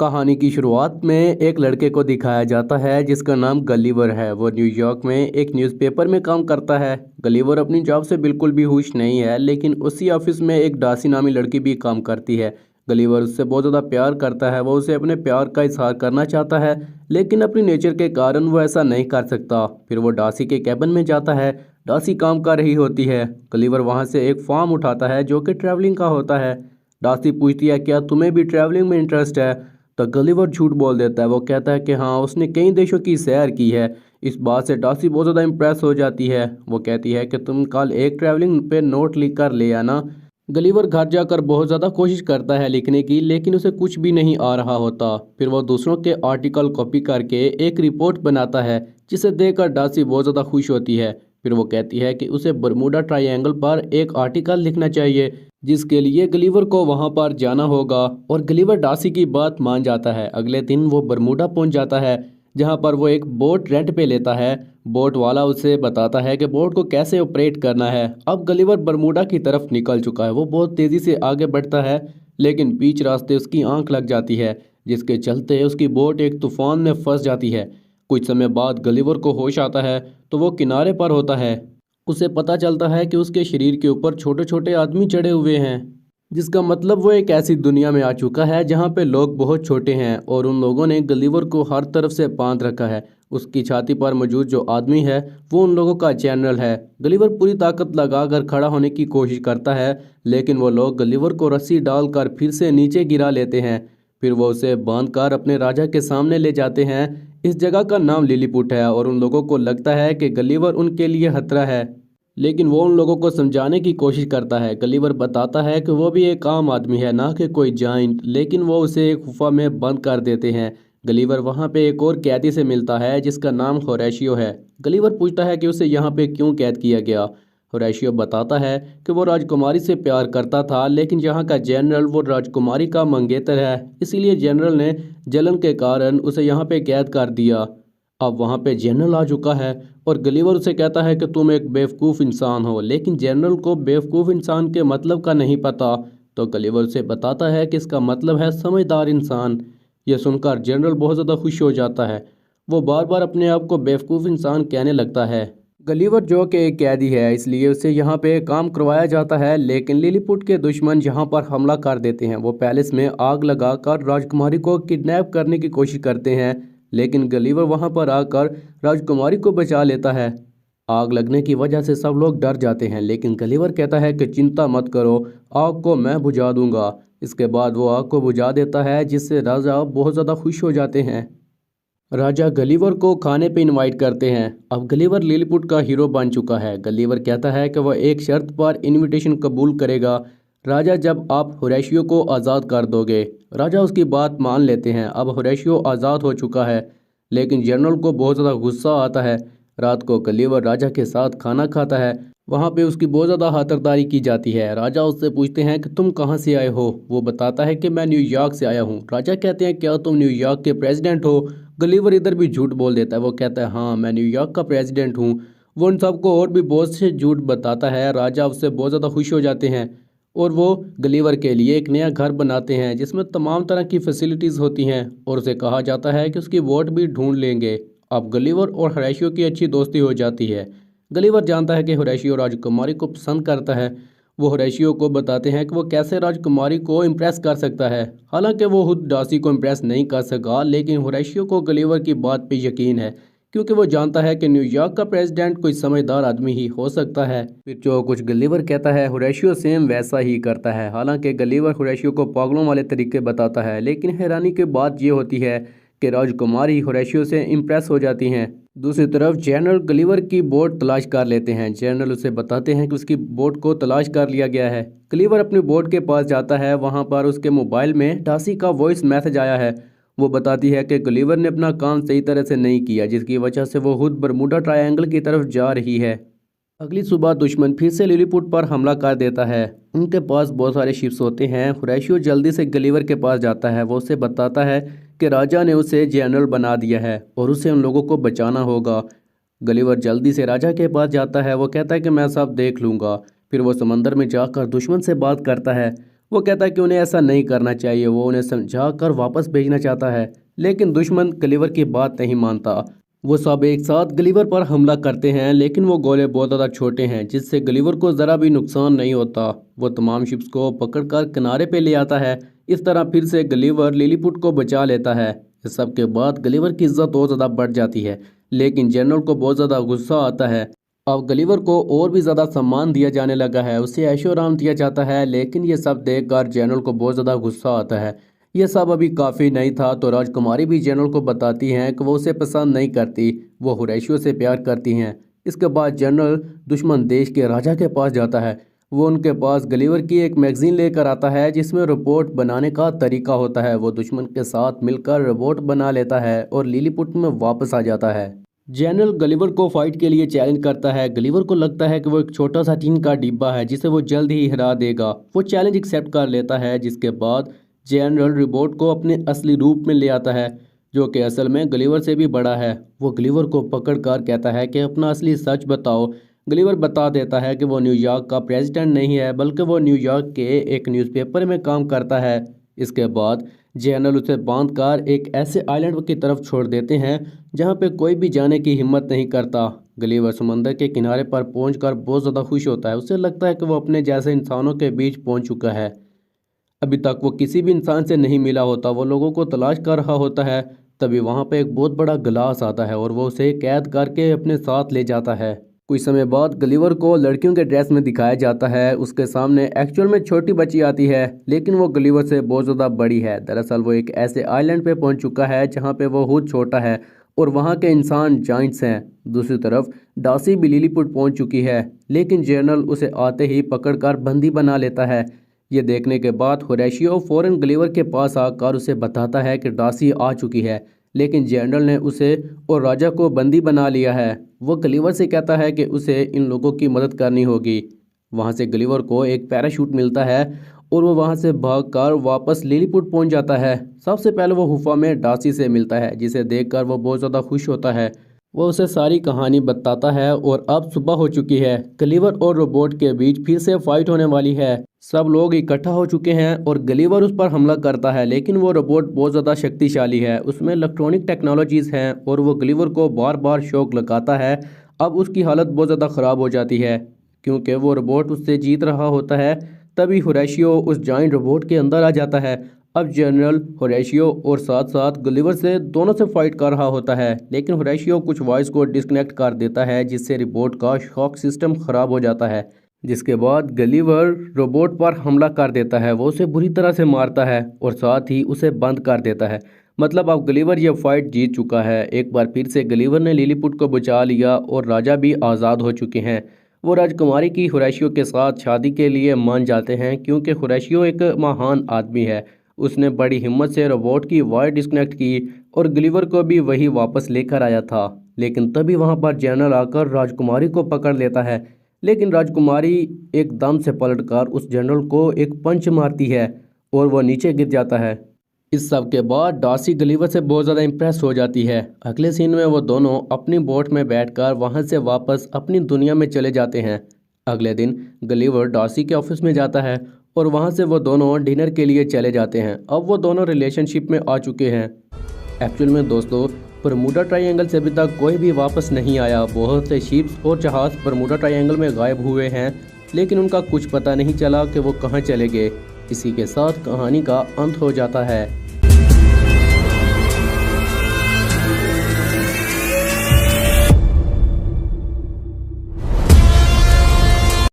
कहानी की शुरुआत में एक लड़के को दिखाया जाता है जिसका नाम गलीवर है। वो न्यूयॉर्क में एक न्यूज़पेपर में काम करता है। गलीवर अपनी जॉब से बिल्कुल भी खुश नहीं है, लेकिन उसी ऑफिस में एक डासी नामी लड़की भी काम करती है। गलीवर उससे बहुत ज़्यादा प्यार करता है। वो उसे अपने प्यार का इजहार करना चाहता है, लेकिन अपनी नेचर के कारण वो ऐसा नहीं कर सकता। फिर वो डासी के कैबिन में जाता है। डासी काम कर रही होती है। गलीवर वहाँ से एक फॉर्म उठाता है जो कि ट्रैवलिंग का होता है। डासी पूछती है, क्या तुम्हें भी ट्रैवलिंग में इंटरेस्ट है? तो गलीवर झूठ बोल देता है। वो कहता है कि हाँ, उसने कई देशों की सैर की है। इस बात से डासी बहुत ज़्यादा इम्प्रेस हो जाती है। वो कहती है कि तुम कल एक ट्रैवलिंग पे नोट लिख कर ले आना। गलीवर घर जाकर बहुत ज़्यादा कोशिश करता है लिखने की, लेकिन उसे कुछ भी नहीं आ रहा होता। फिर वो दूसरों के आर्टिकल कॉपी करके एक रिपोर्ट बनाता है, जिसे देखकर डासी बहुत ज़्यादा खुश होती है। फिर वो कहती है कि उसे बरमूडा ट्रायंगल पर एक आर्टिकल लिखना चाहिए, जिसके लिए गलीवर को वहां पर जाना होगा। और गलीवर डासी की बात मान जाता है। अगले दिन वो बरमूडा पहुंच जाता है, जहां पर वो एक बोट रेंट पे लेता है। बोट वाला उसे बताता है कि बोट को कैसे ऑपरेट करना है। अब गलीवर बरमूडा की तरफ निकल चुका है। वो बहुत तेज़ी से आगे बढ़ता है, लेकिन बीच रास्ते उसकी आंख लग जाती है, जिसके चलते उसकी बोट एक तूफान में फंस जाती है। कुछ समय बाद गलीवर को होश आता है, तो वो किनारे पर होता है। उसे पता चलता है कि उसके शरीर के ऊपर छोटे छोटे आदमी चढ़े हुए हैं, जिसका मतलब वो एक ऐसी दुनिया में आ चुका है जहाँ पे लोग बहुत छोटे हैं और उन लोगों ने गलीवर को हर तरफ से बांध रखा है। उसकी छाती पर मौजूद जो आदमी है वो उन लोगों का जनरल है। गलीवर पूरी ताकत लगाकर खड़ा होने की कोशिश करता है, लेकिन वो लोग गलीवर को रस्सी डालकर फिर से नीचे गिरा लेते हैं। फिर वो उसे बांधकर अपने राजा के सामने ले जाते हैं। इस जगह का नाम लिलीपुट है और उन लोगों को लगता है कि गलीवर उनके लिए खतरा है, लेकिन वो उन लोगों को समझाने की कोशिश करता है। गलीवर बताता है कि वो भी एक आम आदमी है, ना कि कोई जाइंट, लेकिन वो उसे एक गुफा में बंद कर देते हैं। गलीवर वहाँ पे एक और कैदी से मिलता है जिसका नाम होरेशियो है। गलीवर पूछता है कि उसे यहाँ पे क्यों कैद किया गया। होरेशियो बताता है कि वो राजकुमारी से प्यार करता था, लेकिन यहाँ का जनरल वो राजकुमारी का मंगेतर है, इसीलिए जनरल ने जलन के कारण उसे यहाँ पे कैद कर दिया। अब वहाँ पे जनरल आ चुका है और गलीवर उसे कहता है कि तुम एक बेवकूफ़ इंसान हो, लेकिन जनरल को बेवकूफ़ इंसान के मतलब का नहीं पता। तो गलीवर उसे बताता है कि इसका मतलब है समझदार इंसान। यह सुनकर जनरल बहुत ज़्यादा खुश हो जाता है। वो बार बार अपने आप को बेवकूफ़ इंसान कहने लगता है। गलीवर जो कि एक कैदी है, इसलिए उसे यहाँ पे काम करवाया जाता है, लेकिन लिलीपुट के दुश्मन यहाँ पर हमला कर देते हैं। वो पैलेस में आग लगाकर राजकुमारी को किडनैप करने की कोशिश करते हैं, लेकिन गलीवर वहाँ पर आकर राजकुमारी को बचा लेता है। आग लगने की वजह से सब लोग डर जाते हैं, लेकिन गलीवर कहता है कि चिंता मत करो, आग को मैं बुझा दूंगा। इसके बाद वो आग को बुझा देता है, जिससे राजा बहुत ज़्यादा खुश हो जाते हैं। राजा गलीवर को खाने पे इनवाइट करते हैं। अब गलीवर लिलीपुट का हीरो बन चुका है। गलीवर कहता है कि वह एक शर्त पर इनविटेशन कबूल करेगा। राजा, जब आप होरेशियो को आज़ाद कर दोगे। राजा उसकी बात मान लेते हैं। अब होरेशियो आज़ाद हो चुका है, लेकिन जनरल को बहुत ज़्यादा गुस्सा आता है। रात को गलीवर राजा के साथ खाना खाता है। वहाँ पे उसकी बहुत ज़्यादा खातिरदारी की जाती है। राजा उससे पूछते हैं कि तुम कहाँ से आए हो। वो बताता है कि मैं न्यूयॉर्क से आया हूँ। राजा कहते हैं, क्या तुम न्यूयॉर्क के प्रेसिडेंट हो? गलीवर इधर भी झूठ बोल देता है। वो कहता है, हाँ, मैं न्यूयॉर्क का प्रेसिडेंट हूँ। वो उन सबको और भी बहुत से झूठ बताता है। राजा उससे बहुत ज़्यादा खुश हो जाते हैं और वो गलीवर के लिए एक नया घर बनाते हैं, जिसमें तमाम तरह की फैसिलिटीज़ होती हैं, और उसे कहा जाता है कि उसकी वोट भी ढूंढ लेंगे। अब गलीवर और होरेशियो की अच्छी दोस्ती हो जाती है। गलीवर जानता है कि होरेशियो राजकुमारी को पसंद करता है। वो होरेशियो को बताते हैं कि वो कैसे राजकुमारी को इम्प्रेस कर सकता है। हालांकि वो खुद डासी को इम्प्रेस नहीं कर सका, लेकिन होरेशियो को गलीवर की बात पे यकीन है, क्योंकि वो जानता है कि न्यूयॉर्क का प्रेसिडेंट कोई समझदार आदमी ही हो सकता है। फिर जो कुछ गलीवर कहता है होरेशियो सेम वैसा ही करता है। हालांकि गलीवर होरेशियो को पागलों वाले तरीके बताता है, लेकिन हैरानी की बात ये होती है कि राजकुमारी होरेशियो से इम्प्रेस हो जाती हैं। दूसरी तरफ जनरल गलीवर की बोट तलाश कर लेते हैं। जनरल उसे बताते हैं कि उसकी बोट को तलाश कर लिया गया है। गलीवर अपनी बोट के पास जाता है। वहां पर उसके मोबाइल में डासी का वॉइस मैसेज आया है। वो बताती है कि गलीवर ने अपना काम सही तरह से नहीं किया, जिसकी वजह से वो खुद बरमूडा ट्रायंगल की तरफ जा रही है। अगली सुबह दुश्मन फिर से लिलीपुट पर हमला कर देता है। उनके पास बहुत सारे शिप्स होते हैं। होरेशियो जल्दी से गलीवर के पास जाता है। वो उसे बताता है कि राजा ने उसे जनरल बना दिया है और उसे उन लोगों को बचाना होगा। गलीवर जल्दी से राजा के पास जाता है। वो कहता है कि मैं सब देख लूँगा। फिर वो समंदर में जाकर दुश्मन से बात करता है। वो कहता है कि उन्हें ऐसा नहीं करना चाहिए। वो उन्हें समझा कर वापस भेजना चाहता है, लेकिन दुश्मन गलीवर की बात नहीं मानता। वो सब एक साथ गलीवर पर हमला करते हैं, लेकिन वो गोले बहुत ज़्यादा छोटे हैं जिससे गलीवर को ज़रा भी नुकसान नहीं होता। वो तमाम शिप्स को पकड़कर किनारे पे ले आता है। इस तरह फिर से गलीवर लिलीपुट को बचा लेता है। इस सब के बाद गलीवर की इज्जत और ज़्यादा बढ़ जाती है, लेकिन जनरल को बहुत ज़्यादा गुस्सा आता है। अब गलीवर को और भी ज़्यादा सम्मान दिया जाने लगा है, उसे ऐशो आराम दिया जाता है, लेकिन ये सब देखकर जनरल को बहुत ज़्यादा गुस्सा आता है। ये सब अभी काफ़ी नहीं था तो राजकुमारी भी जनरल को बताती हैं कि वो उसे पसंद नहीं करती, वो हुरैशियों से प्यार करती हैं। इसके बाद जनरल दुश्मन देश के राजा के पास जाता है। वो उनके पास गलीवर की एक मैगज़ीन लेकर आता है जिसमें रोबोट बनाने का तरीका होता है। वो दुश्मन के साथ मिलकर रोबोट बना लेता है और लिलीपुट में वापस आ जाता है। जनरल गलीवर को फाइट के लिए चैलेंज करता है। गलीवर को लगता है कि वो एक छोटा सा टीन का डिब्बा है जिसे वो जल्द ही हरा देगा। वो चैलेंज एक्सेप्ट कर लेता है, जिसके बाद जनरल रोबोट को अपने असली रूप में ले आता है, जो कि असल में गलीवर से भी बड़ा है। वो गलीवर को पकड़कर कहता है कि अपना असली सच बताओ। गलीवर बता देता है कि वो न्यूयॉर्क का प्रेसिडेंट नहीं है, बल्कि वो न्यूयॉर्क के एक न्यूज़पेपर में काम करता है। इसके बाद जनरल उसे बांधकर एक ऐसे आइलैंड की तरफ छोड़ देते हैं जहां पे कोई भी जाने की हिम्मत नहीं करता। गलीवर समंदर के किनारे पर पहुंचकर बहुत ज़्यादा खुश होता है। उसे लगता है कि वो अपने जैसे इंसानों के बीच पहुंच चुका है। अभी तक वो किसी भी इंसान से नहीं मिला होता, वो लोगों को तलाश कर रहा होता है। तभी वहाँ पे एक बहुत बड़ा गिलास आता है और वो उसे कैद करके अपने साथ ले जाता है। कुछ समय बाद गलीवर को लड़कियों के ड्रेस में दिखाया जाता है। उसके सामने एक्चुअल में छोटी बच्ची आती है, लेकिन वो गलीवर से बहुत ज़्यादा बड़ी है। दरअसल वो एक ऐसे आइलैंड पे पहुंच चुका है जहाँ पे वो खुद छोटा है और वहाँ के इंसान जाइंट्स हैं। दूसरी तरफ डार्सी भी लिलीपुट पहुंच चुकी है, लेकिन जनरल उसे आते ही पकड़कर बंदी बना लेता है। ये देखने के बाद होरेशियो फौरन गलीवर के पास आकर उसे बताता है कि डार्सी आ चुकी है, लेकिन जनरल ने उसे और राजा को बंदी बना लिया है। वो गलीवर से कहता है कि उसे इन लोगों की मदद करनी होगी। वहाँ से गलीवर को एक पैराशूट मिलता है और वो वहाँ से भागकर वापस लिलीपुट पहुँच जाता है। सबसे पहले वो गुफा में डार्सी से मिलता है, जिसे देखकर वो बहुत ज़्यादा खुश होता है। वो उसे सारी कहानी बताता है और अब सुबह हो चुकी है। गलीवर और रोबोट के बीच फिर से फाइट होने वाली है। सब लोग इकट्ठा हो चुके हैं और गलीवर उस पर हमला करता है, लेकिन वो रोबोट बहुत ज़्यादा शक्तिशाली है, उसमें इलेक्ट्रॉनिक टेक्नोलॉजीज़ हैं और वो गलीवर को बार बार शॉक लगाता है। अब उसकी हालत बहुत ज़्यादा ख़राब हो जाती है क्योंकि वो रोबोट उससे जीत रहा होता है। तभी होरेशियो उस जाइंट रोबोट के अंदर आ जाता है। अब जनरल होरेशियो और साथ साथ गलीवर से दोनों से फाइट कर रहा होता है, लेकिन होरेशियो कुछ वॉइस को डिस्कनेक्ट कर देता है जिससे रोबोट का शॉक सिस्टम ख़राब हो जाता है। जिसके बाद गलीवर रोबोट पर हमला कर देता है। वो उसे बुरी तरह से मारता है और साथ ही उसे बंद कर देता है। मतलब अब गलीवर यह फाइट जीत चुका है। एक बार फिर से गलीवर ने लिलीपुट को बचा लिया और राजा भी आज़ाद हो चुके हैं। वो राजकुमारी की होरेशियो के साथ शादी के लिए मान जाते हैं क्योंकि होरेशियो एक महान आदमी है। उसने बड़ी हिम्मत से रोबोट की वायर डिस्कनेक्ट की और गलीवर को भी वही वापस लेकर आया था। लेकिन तभी वहाँ पर जनरल आकर राजकुमारी को पकड़ लेता है, लेकिन राजकुमारी एकदम से पलटकर उस जनरल को एक पंच मारती है और वह नीचे गिर जाता है। इस सब के बाद डार्सी गलीवर से बहुत ज़्यादा इम्प्रेस हो जाती है। अगले सीन में वो दोनों अपनी बोट में बैठकर वहाँ से वापस अपनी दुनिया में चले जाते हैं। अगले दिन गलीवर डार्सी के ऑफिस में जाता है और वहाँ से वो दोनों डिनर के लिए चले जाते हैं। अब वो दोनों रिलेशनशिप में आ चुके हैं। एक्चुअल में दोस्तों, बरमूडा ट्रायंगल से अभी तक कोई भी वापस नहीं आया। बहुत से शिप्स और जहाज़ बरमूडा ट्रायंगल में गायब हुए हैं, लेकिन उनका कुछ पता नहीं चला कि वो कहाँ चले गए। इसी के साथ कहानी का अंत हो जाता है।